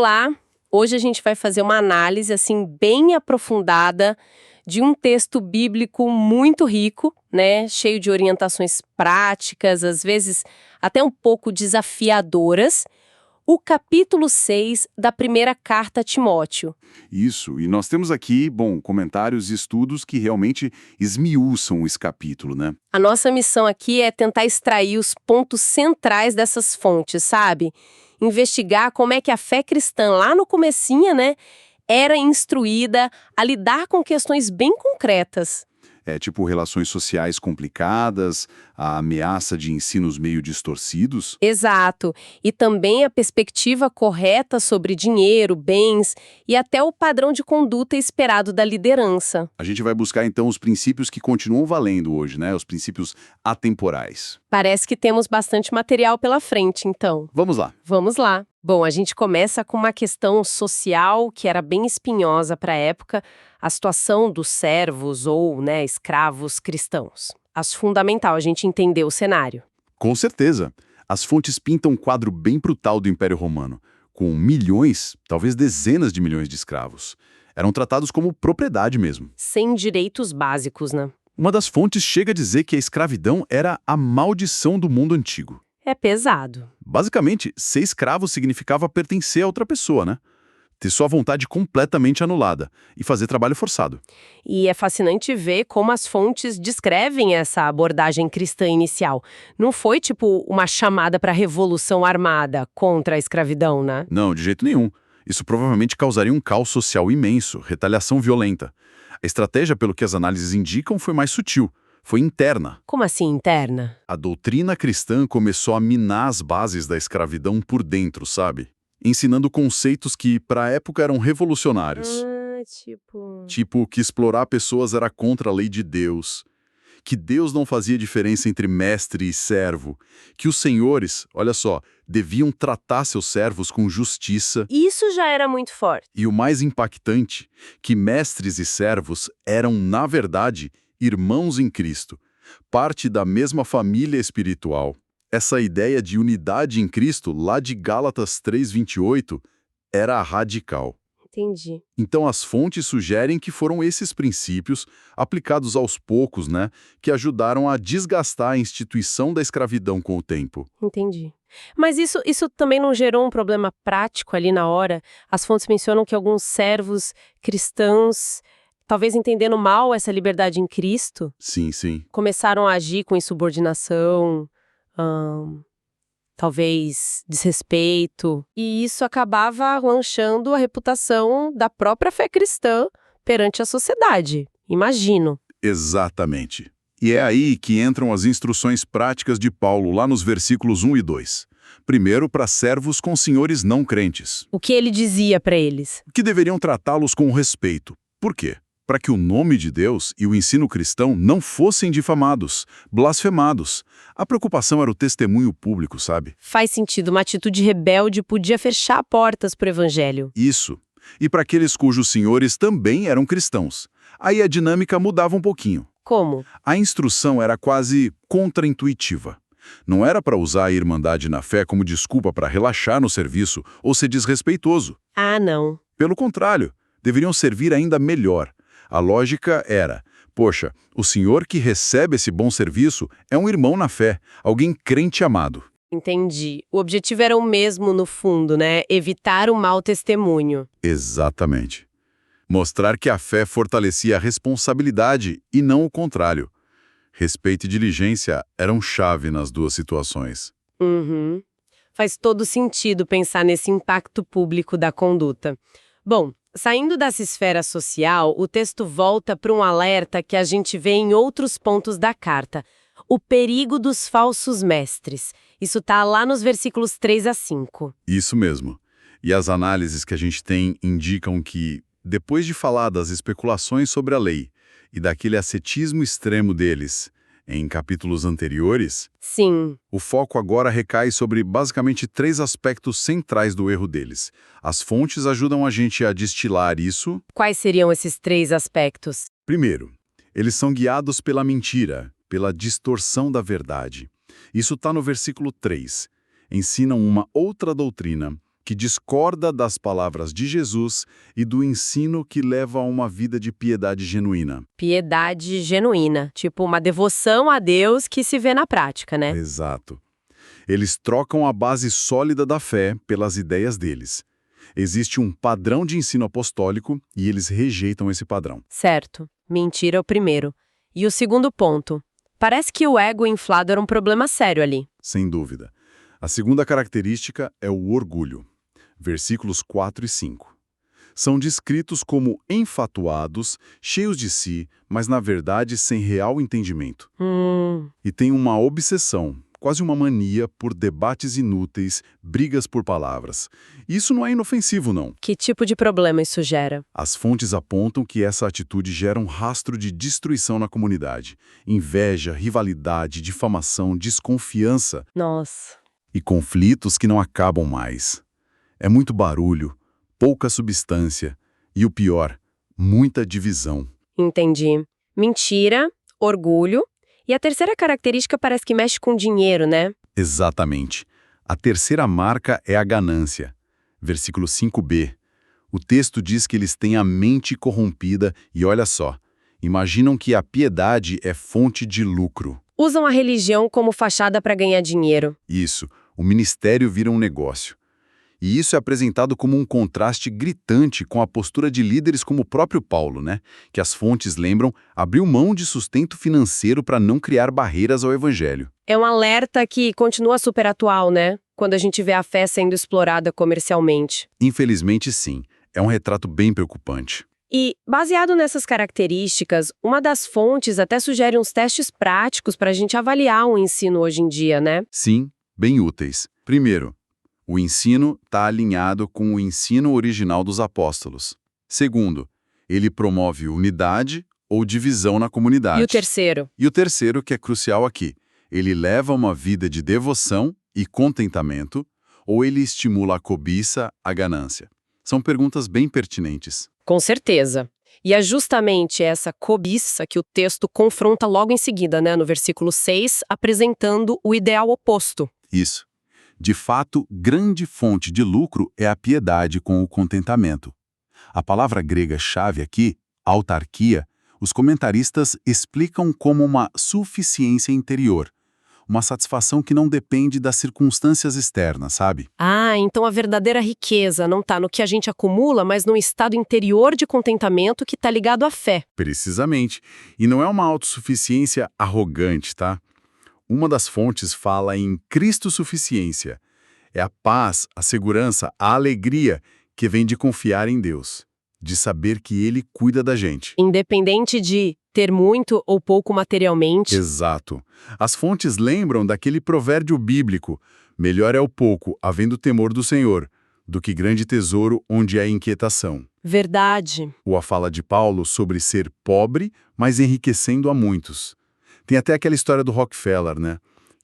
Olá! Hoje a gente vai fazer uma análise assim bem aprofundada de um texto bíblico muito rico, né? Cheio de orientações práticas, às vezes até um pouco desafiadoras. O capítulo 6 da primeira carta a Timóteo. Isso, e nós temos aqui, comentários e estudos que realmente esmiuçam esse capítulo, né? A nossa missão aqui é tentar extrair os pontos centrais dessas fontes, sabe? Investigar como é que a fé cristã lá no comecinho, né, era instruída a lidar com questões bem concretas. Tipo relações sociais complicadas, a ameaça de ensinos meio distorcidos. Exato. E também a perspectiva correta sobre dinheiro, bens e até o padrão de conduta esperado da liderança. A gente vai buscar então os princípios que continuam valendo hoje, né? Os princípios atemporais. Parece que temos bastante material pela frente, então. Vamos lá. Vamos lá. Bom, a gente começa com uma questão social que era bem espinhosa para a época, a situação dos servos ou, escravos cristãos. Acho fundamental a gente entender o cenário. Com certeza. As fontes pintam um quadro bem brutal do Império Romano, com milhões, talvez dezenas de milhões de escravos. Eram tratados como propriedade mesmo. Sem direitos básicos, né? Uma das fontes chega a dizer que a escravidão era a maldição do mundo antigo. É pesado. Basicamente, ser escravo significava pertencer a outra pessoa, né? Ter sua vontade completamente anulada e fazer trabalho forçado. E é fascinante ver como as fontes descrevem essa abordagem cristã inicial. Não foi tipo uma chamada para revolução armada contra a escravidão, né? Não, de jeito nenhum. Isso provavelmente causaria um caos social imenso, retaliação violenta. A estratégia, pelo que as análises indicam, foi mais sutil. Foi interna. Como assim interna? A doutrina cristã começou a minar as bases da escravidão por dentro, sabe? Ensinando conceitos que, para a época, eram revolucionários. Tipo que explorar pessoas era contra a lei de Deus. Que Deus não fazia diferença entre mestre e servo. Que os senhores, olha só, deviam tratar seus servos com justiça. Isso já era muito forte. E o mais impactante, que mestres e servos eram, na verdade, irmãos em Cristo, parte da mesma família espiritual. Essa ideia de unidade em Cristo, lá de Gálatas 3:28, era radical. Entendi. Então as fontes sugerem que foram esses princípios, aplicados aos poucos, que ajudaram a desgastar a instituição da escravidão com o tempo. Entendi. Mas isso também não gerou um problema prático ali na hora? As fontes mencionam que alguns servos cristãos, talvez entendendo mal essa liberdade em Cristo, Sim, sim. começaram a agir com insubordinação, talvez desrespeito, e isso acabava manchando a reputação da própria fé cristã perante a sociedade, imagino. Exatamente. E é aí que entram as instruções práticas de Paulo, lá nos versículos 1 e 2. Primeiro, para servos com senhores não crentes. O que ele dizia para eles? Que deveriam tratá-los com respeito. Por quê? Para que o nome de Deus e o ensino cristão não fossem difamados, blasfemados. A preocupação era o testemunho público, sabe? Faz sentido, uma atitude rebelde podia fechar portas para o evangelho. Isso. E para aqueles cujos senhores também eram cristãos. Aí a dinâmica mudava um pouquinho. Como? A instrução era quase contraintuitiva. Não era para usar a irmandade na fé como desculpa para relaxar no serviço ou ser desrespeitoso. Ah, não. Pelo contrário, deveriam servir ainda melhor. A lógica era, poxa, o senhor que recebe esse bom serviço é um irmão na fé, alguém crente amado. Entendi. O objetivo era o mesmo no fundo, né? Evitar o mau testemunho. Exatamente. Mostrar que a fé fortalecia a responsabilidade e não o contrário. Respeito e diligência eram chave nas duas situações. Uhum. Faz todo sentido pensar nesse impacto público da conduta. Bom, saindo dessa esfera social, o texto volta para um alerta que a gente vê em outros pontos da carta. O perigo dos falsos mestres. Isso está lá nos versículos 3 a 5. Isso mesmo. E as análises que a gente tem indicam que, depois de falar das especulações sobre a lei e daquele ascetismo extremo deles em capítulos anteriores, Sim. o foco agora recai sobre basicamente 3 aspectos centrais do erro deles. As fontes ajudam a gente a destilar isso. Quais seriam esses 3 aspectos? Primeiro, eles são guiados pela mentira, pela distorção da verdade. Isso está no versículo 3. Ensinam uma outra doutrina, que discorda das palavras de Jesus e do ensino que leva a uma vida de piedade genuína. Piedade genuína, tipo uma devoção a Deus que se vê na prática, né? Exato. Eles trocam a base sólida da fé pelas ideias deles. Existe um padrão de ensino apostólico e eles rejeitam esse padrão. Certo. Mentira é o primeiro. E o segundo ponto? Parece que o ego inflado era um problema sério ali. Sem dúvida. A segunda característica é o orgulho. Versículos 4 e 5. São descritos como enfatuados, cheios de si, mas na verdade sem real entendimento. E tem uma obsessão, quase uma mania por debates inúteis, brigas por palavras. Isso não é inofensivo, não. Que tipo de problema isso gera? As fontes apontam que essa atitude gera um rastro de destruição na comunidade. Inveja, rivalidade, difamação, desconfiança. Nossa. E conflitos que não acabam mais. É muito barulho, pouca substância e, o pior, muita divisão. Entendi. Mentira, orgulho. E a terceira característica parece que mexe com dinheiro, né? Exatamente. A terceira marca é a ganância. Versículo 5b. O texto diz que eles têm a mente corrompida e olha só, imaginam que a piedade é fonte de lucro. Usam a religião como fachada para ganhar dinheiro. Isso, o ministério vira um negócio. E isso é apresentado como um contraste gritante com a postura de líderes como o próprio Paulo, né? Que as fontes lembram, abriu mão de sustento financeiro para não criar barreiras ao evangelho. É um alerta que continua super atual, né? Quando a gente vê a fé sendo explorada comercialmente. Infelizmente, sim. É um retrato bem preocupante. E, baseado nessas características, uma das fontes até sugere uns testes práticos para a gente avaliar o ensino hoje em dia, né? Sim, bem úteis. Primeiro, o ensino está alinhado com o ensino original dos apóstolos. Segundo, ele promove unidade ou divisão na comunidade. E o terceiro? E o terceiro, que é crucial aqui, ele leva uma vida de devoção e contentamento ou ele estimula a cobiça, a ganância? São perguntas bem pertinentes. Com certeza. E é justamente essa cobiça que o texto confronta logo em seguida, né, no versículo 6, apresentando o ideal oposto. Isso. De fato, grande fonte de lucro é a piedade com o contentamento. A palavra grega-chave aqui, autarquia, os comentaristas explicam como uma suficiência interior, uma satisfação que não depende das circunstâncias externas, sabe? Ah, então a verdadeira riqueza não está no que a gente acumula, mas no estado interior de contentamento que está ligado à fé. Precisamente. E não é uma autossuficiência arrogante, tá? Uma das fontes fala em Cristo-suficiência. É a paz, a segurança, a alegria que vem de confiar em Deus, de saber que Ele cuida da gente. Independente de ter muito ou pouco materialmente. Exato. As fontes lembram daquele provérbio bíblico: melhor é o pouco, havendo temor do Senhor, do que grande tesouro onde há inquietação. Verdade. Ou a fala de Paulo sobre ser pobre, mas enriquecendo a muitos. Tem até aquela história do Rockefeller, né?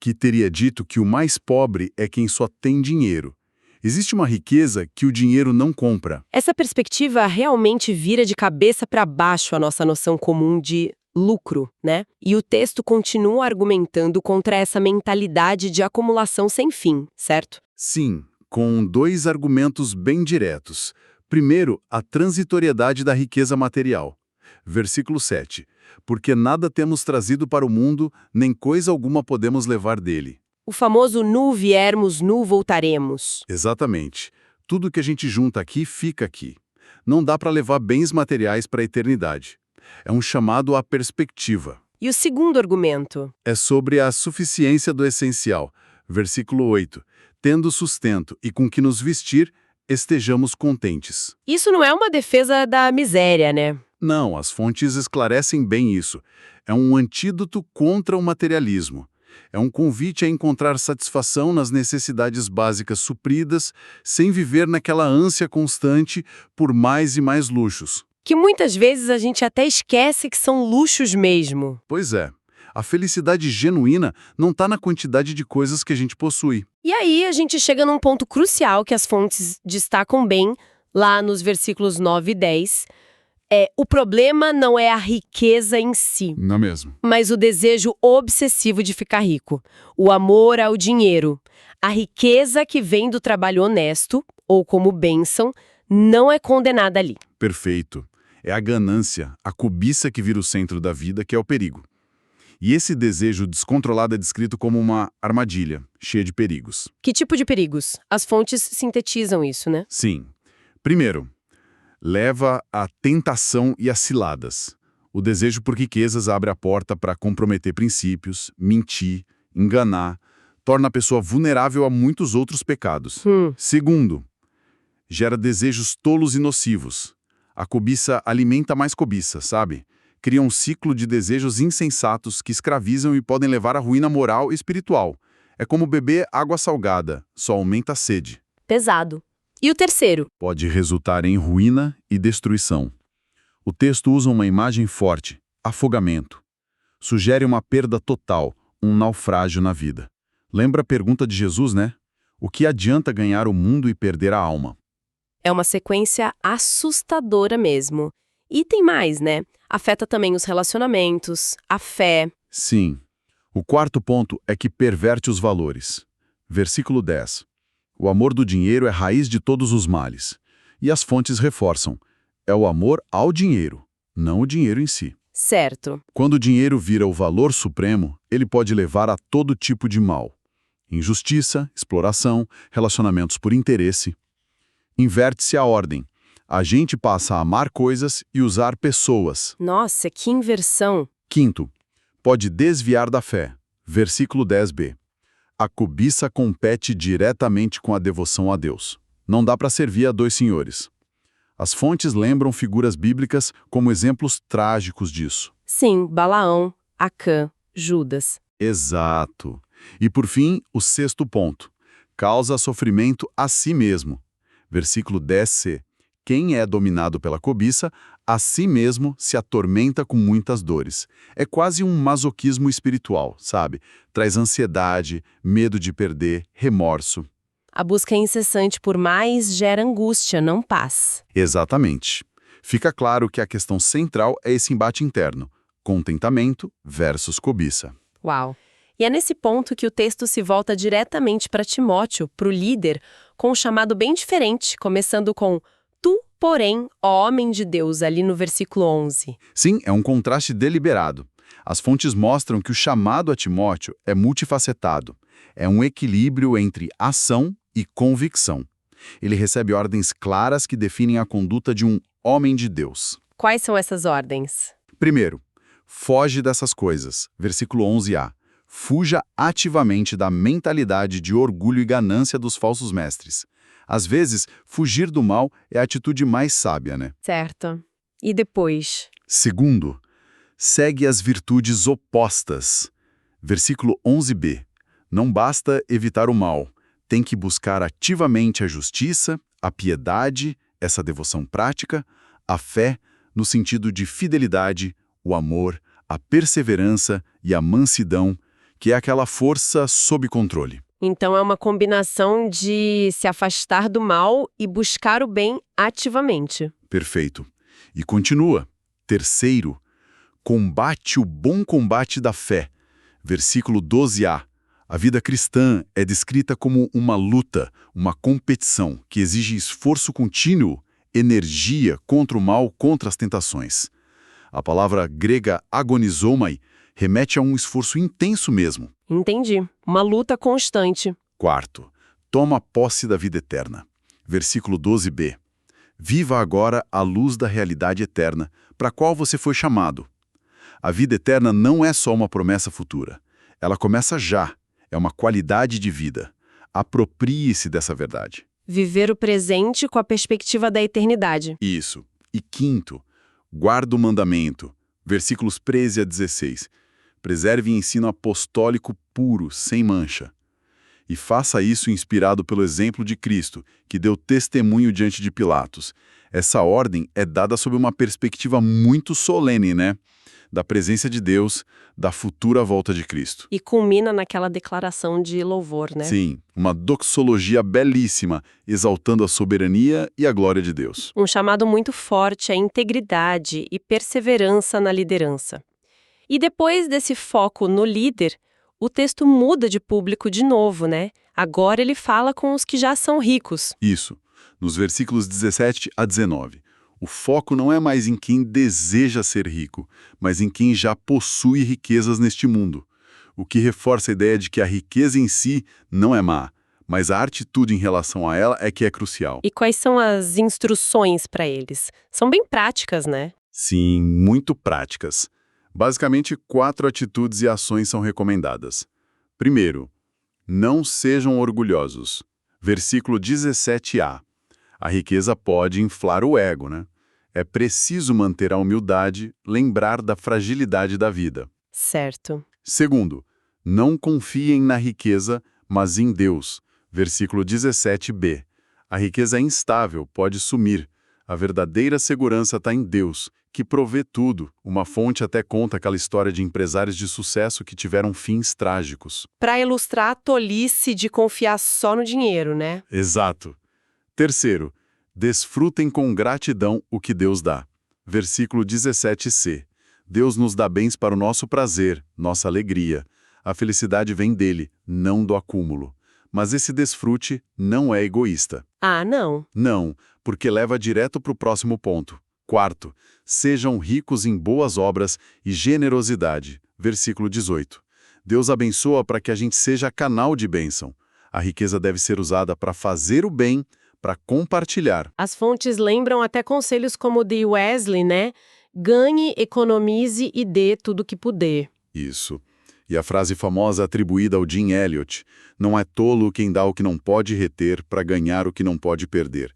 Que teria dito que o mais pobre é quem só tem dinheiro. Existe uma riqueza que o dinheiro não compra. Essa perspectiva realmente vira de cabeça para baixo a nossa noção comum de lucro, né? E o texto continua argumentando contra essa mentalidade de acumulação sem fim, certo? Sim, com dois argumentos bem diretos. Primeiro, a transitoriedade da riqueza material. Versículo 7. Porque nada temos trazido para o mundo, nem coisa alguma podemos levar dele. O famoso nu viermos, nu voltaremos. Exatamente. Tudo que a gente junta aqui, fica aqui. Não dá para levar bens materiais para a eternidade. É um chamado à perspectiva. E o segundo argumento? É sobre a suficiência do essencial. Versículo 8. Tendo sustento e com que nos vestir, estejamos contentes. Isso não é uma defesa da miséria, né? Não, as fontes esclarecem bem isso. É um antídoto contra o materialismo. É um convite a encontrar satisfação nas necessidades básicas supridas, sem viver naquela ânsia constante por mais e mais luxos. Que muitas vezes a gente até esquece que são luxos mesmo. Pois é. A felicidade genuína não está na quantidade de coisas que a gente possui. E aí a gente chega num ponto crucial que as fontes destacam bem, lá nos versículos 9 e 10. O problema não é a riqueza em si. Não mesmo. Mas o desejo obsessivo de ficar rico. O amor ao dinheiro. A riqueza que vem do trabalho honesto, ou como bênção, não é condenada ali. Perfeito. É a ganância, a cobiça que vira o centro da vida, que é o perigo. E esse desejo descontrolado é descrito como uma armadilha, cheia de perigos. Que tipo de perigos? As fontes sintetizam isso, né? Sim. Primeiro, leva à tentação e às ciladas. O desejo por riquezas abre a porta para comprometer princípios, mentir, enganar, torna a pessoa vulnerável a muitos outros pecados. Segundo, gera desejos tolos e nocivos. A cobiça alimenta mais cobiça, sabe? Cria um ciclo de desejos insensatos que escravizam e podem levar à ruína moral e espiritual. É como beber água salgada, só aumenta a sede. Pesado. E o terceiro? Pode resultar em ruína e destruição. O texto usa uma imagem forte, afogamento. Sugere uma perda total, um naufrágio na vida. Lembra a pergunta de Jesus, né? O que adianta ganhar o mundo e perder a alma? É uma sequência assustadora mesmo. E tem mais, né? Afeta também os relacionamentos, a fé. Sim. O quarto ponto é que perverte os valores. Versículo 10. O amor do dinheiro é raiz de todos os males. E as fontes reforçam. É o amor ao dinheiro, não o dinheiro em si. Certo. Quando o dinheiro vira o valor supremo, ele pode levar a todo tipo de mal. Injustiça, exploração, relacionamentos por interesse. Inverte-se a ordem. A gente passa a amar coisas e usar pessoas. Nossa, que inversão. Quinto, pode desviar da fé. Versículo 10b. A cobiça compete diretamente com a devoção a Deus. Não dá para servir a dois senhores. As fontes lembram figuras bíblicas como exemplos trágicos disso. Sim, Balaão, Acã, Judas. Exato. E por fim, o sexto ponto. Causa sofrimento a si mesmo. Versículo 10c. Quem é dominado pela cobiça, a si mesmo se atormenta com muitas dores. É quase um masoquismo espiritual, sabe? Traz ansiedade, medo de perder, remorso. A busca incessante por mais gera angústia, não paz. Exatamente. Fica claro que a questão central é esse embate interno, contentamento versus cobiça. Uau! E é nesse ponto que o texto se volta diretamente para Timóteo, para o líder, com um chamado bem diferente, começando com "Tu, porém, ó homem de Deus", ali no versículo 11. Sim, é um contraste deliberado. As fontes mostram que o chamado a Timóteo é multifacetado. É um equilíbrio entre ação e convicção. Ele recebe ordens claras que definem a conduta de um homem de Deus. Quais são essas ordens? Primeiro, foge dessas coisas. Versículo 11a. Fuja ativamente da mentalidade de orgulho e ganância dos falsos mestres. Às vezes, fugir do mal é a atitude mais sábia, né? Certo. E depois? Segundo, segue as virtudes opostas. Versículo 11b. Não basta evitar o mal. Tem que buscar ativamente a justiça, a piedade, essa devoção prática, a fé, no sentido de fidelidade, o amor, a perseverança e a mansidão, que é aquela força sob controle. Então é uma combinação de se afastar do mal e buscar o bem ativamente. Perfeito. E continua. Terceiro, combate o bom combate da fé. Versículo 12a. A vida cristã é descrita como uma luta, uma competição que exige esforço contínuo, energia contra o mal, contra as tentações. A palavra grega agonizomai remete a um esforço intenso mesmo. Entendi. Uma luta constante. Quarto, toma posse da vida eterna. Versículo 12b. Viva agora a luz da realidade eterna, para a qual você foi chamado. A vida eterna não é só uma promessa futura. Ela começa já. É uma qualidade de vida. Aproprie-se dessa verdade. Viver o presente com a perspectiva da eternidade. Isso. E quinto, guarda o mandamento. Versículos 13 a 16. Preserve ensino apostólico puro, sem mancha. E faça isso inspirado pelo exemplo de Cristo, que deu testemunho diante de Pilatos. Essa ordem é dada sob uma perspectiva muito solene, né? Da presença de Deus, da futura volta de Cristo. E culmina naquela declaração de louvor, né? Sim, uma doxologia belíssima, exaltando a soberania e a glória de Deus. Um chamado muito forte à integridade e perseverança na liderança. E depois desse foco no líder, o texto muda de público de novo, né? Agora ele fala com os que já são ricos. Isso. nos versículos 17 a 19. O foco não é mais em quem deseja ser rico, mas em quem já possui riquezas neste mundo. O que reforça a ideia de que a riqueza em si não é má, mas a atitude em relação a ela é que é crucial. E quais são as instruções para eles? São bem práticas, né? Sim, muito práticas. Basicamente, 4 atitudes e ações são recomendadas. Primeiro, não sejam orgulhosos. Versículo 17a. A riqueza pode inflar o ego, né? É preciso manter a humildade, lembrar da fragilidade da vida. Certo. Segundo, não confiem na riqueza, mas em Deus. Versículo 17b. A riqueza é instável, pode sumir. A verdadeira segurança está em Deus, que provê tudo. Uma fonte até conta aquela história de empresários de sucesso que tiveram fins trágicos. Para ilustrar a tolice de confiar só no dinheiro, né? Exato. Terceiro, desfrutem com gratidão o que Deus dá. Versículo 17c. Deus nos dá bens para o nosso prazer, nossa alegria. A felicidade vem dele, não do acúmulo. Mas esse desfrute não é egoísta. Ah, não. Não, porque leva direto para o próximo ponto. Quarto, sejam ricos em boas obras e generosidade. Versículo 18. Deus abençoa para que a gente seja canal de bênção. A riqueza deve ser usada para fazer o bem, para compartilhar. As fontes lembram até conselhos como o de Wesley, né? Ganhe, economize e dê tudo que puder. Isso. E a frase famosa atribuída ao Jim Elliot, não é tolo quem dá o que não pode reter para ganhar o que não pode perder.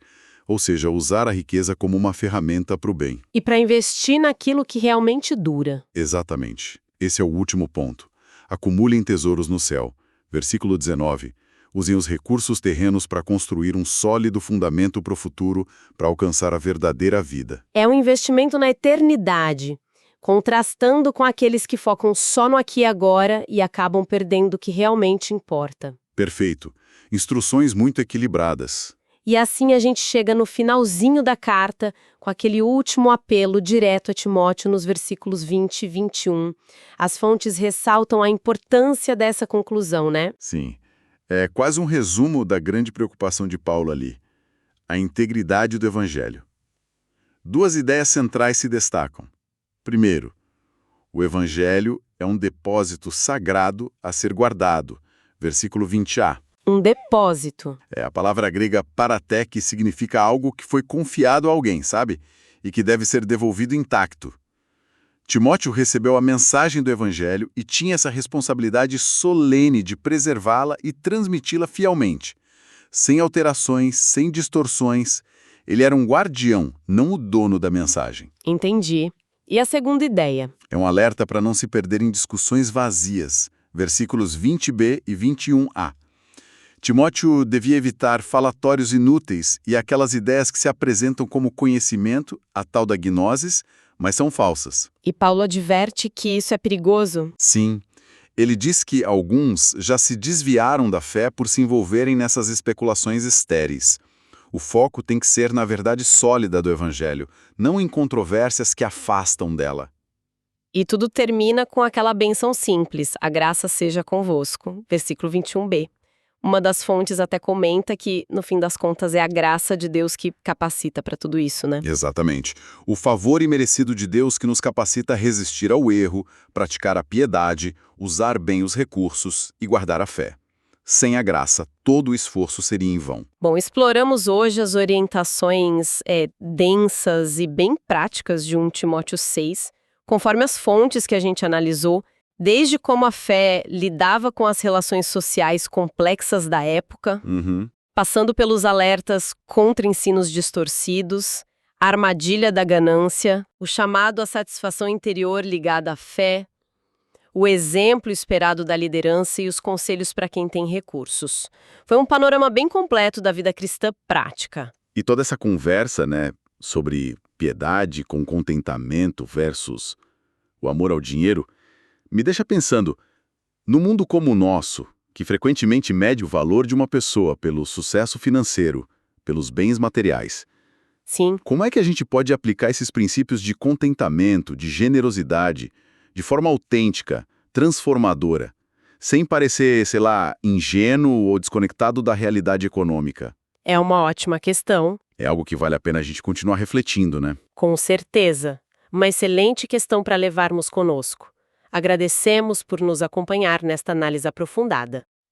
Ou seja, usar a riqueza como uma ferramenta para o bem. E para investir naquilo que realmente dura. Exatamente. Esse é o último ponto. Acumulem tesouros no céu. Versículo 19. Usem os recursos terrenos para construir um sólido fundamento para o futuro, para alcançar a verdadeira vida. É um investimento na eternidade, contrastando com aqueles que focam só no aqui e agora e acabam perdendo o que realmente importa. Perfeito. Instruções muito equilibradas. E assim a gente chega no finalzinho da carta, com aquele último apelo direto a Timóteo nos versículos 20 e 21. As fontes ressaltam a importância dessa conclusão, né? Sim. É quase um resumo da grande preocupação de Paulo ali. A integridade do Evangelho. 2 ideias centrais se destacam. Primeiro, o Evangelho é um depósito sagrado a ser guardado. Versículo 20a. Um depósito. É a palavra grega paraté, que significa algo que foi confiado a alguém, sabe? E que deve ser devolvido intacto. Timóteo recebeu a mensagem do Evangelho e tinha essa responsabilidade solene de preservá-la e transmiti-la fielmente. Sem alterações, sem distorções. Ele era um guardião, não o dono da mensagem. Entendi. E a segunda ideia? É um alerta para não se perder em discussões vazias. Versículos 20b e 21a. Timóteo devia evitar falatórios inúteis e aquelas ideias que se apresentam como conhecimento, a tal da gnosis, mas são falsas. E Paulo adverte que isso é perigoso? Sim. Ele diz que alguns já se desviaram da fé por se envolverem nessas especulações estéreis. O foco tem que ser na verdade sólida do Evangelho, não em controvérsias que afastam dela. E tudo termina com aquela bênção simples, a graça seja convosco, versículo 21b. Uma das fontes até comenta que, no fim das contas, é a graça de Deus que capacita para tudo isso, né? Exatamente. O favor imerecido de Deus que nos capacita a resistir ao erro, praticar a piedade, usar bem os recursos e guardar a fé. Sem a graça, todo o esforço seria em vão. Bom, exploramos hoje as orientações densas e bem práticas de 1 Timóteo 6, conforme as fontes que a gente analisou, desde como a fé lidava com as relações sociais complexas da época, passando pelos alertas contra ensinos distorcidos, a armadilha da ganância, o chamado à satisfação interior ligada à fé, o exemplo esperado da liderança e os conselhos para quem tem recursos. Foi um panorama bem completo da vida cristã prática. E toda essa conversa, sobre piedade com contentamento versus o amor ao dinheiro, me deixa pensando, no mundo como o nosso, que frequentemente mede o valor de uma pessoa pelo sucesso financeiro, pelos bens materiais. Sim. Como é que a gente pode aplicar esses princípios de contentamento, de generosidade, de forma autêntica, transformadora, sem parecer, ingênuo ou desconectado da realidade econômica? É uma ótima questão. É algo que vale a pena a gente continuar refletindo, né? Com certeza. Uma excelente questão para levarmos conosco. Agradecemos por nos acompanhar nesta análise aprofundada.